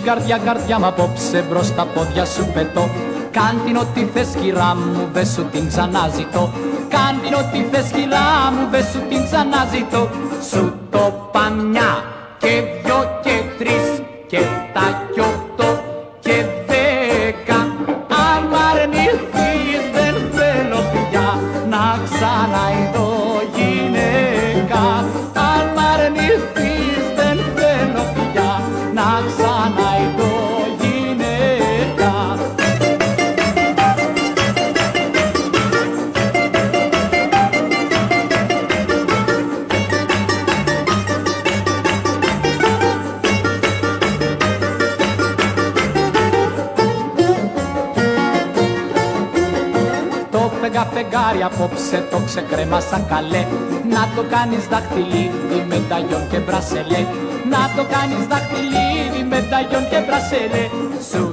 καρδιά, καρδιά μ' απόψε μπρος στα πόδια σου πετώ. Κάν' την ό,τι θες κυρά μου, δε σου την ξανάζητώ. Κάν' την ό,τι θες κυρά μου, δε σου την ξανάζητώ. Σου το παμιά και δυο και τρεις και τα κι οκτώ και 10. Αν μ' αρνηθείς δεν θέλω πια να ξαναειδώ γυναίκα. Αν μ' αρνηθείς δεν θέλω πια να ξαναειδώ γυναίκα. Φεγγάρι απόψε το ξεκρέμασα καλέ. Να το κάνεις δαχτυλίδι, μεταγιόν και μπρασελέ. Να το κάνεις δαχτυλίδι, μεταγιόν και μπρασελέ. Σου